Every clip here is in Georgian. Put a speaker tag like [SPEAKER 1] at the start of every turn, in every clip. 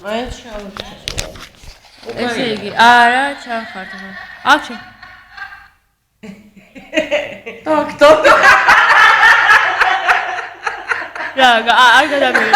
[SPEAKER 1] მაინც ჩავხარ.
[SPEAKER 2] ესე იგი, არა, ჩავხართ ახლა. აქ ჩა.
[SPEAKER 1] დოქტორ.
[SPEAKER 2] რა, არ გადამერი.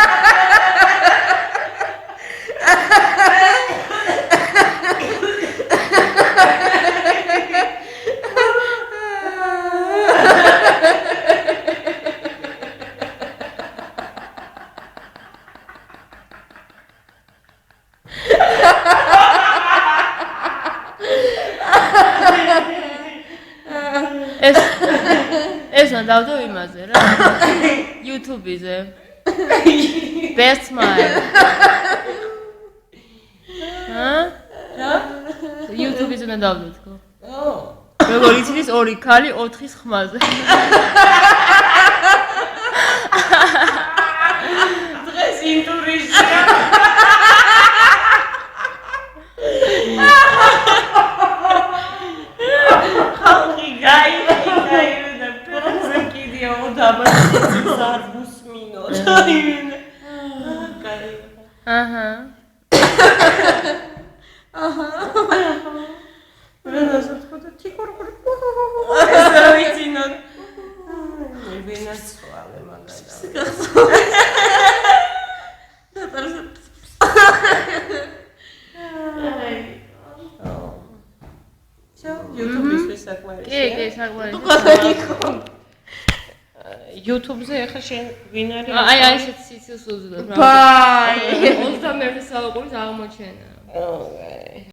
[SPEAKER 2] ეს დავდო იმაზე რა YouTube-ზე Best Smile რა YouTube-ზე დავდო თქო როგორ იცის ორი ქალი 4-ის ხმაზე
[SPEAKER 1] დღეს ინტუიციაა ხალხი გაიგე და პროცესი კიდეო დაბადის არ გუსმინოთ
[SPEAKER 2] აჰა
[SPEAKER 1] რანასა თქო და თიკურკური ეს რა ვიცინოთ ვინაც ხვალე მაგადა YouTube-ის საკმარისია.
[SPEAKER 2] კი, საკმარისია.
[SPEAKER 1] YouTube-ზე ახლა შენ ვინ არის?
[SPEAKER 2] აი ესეც სიცილს უძლებთ რა.
[SPEAKER 1] ბაი.
[SPEAKER 2] 21 საუკუნის აღმოჩენა.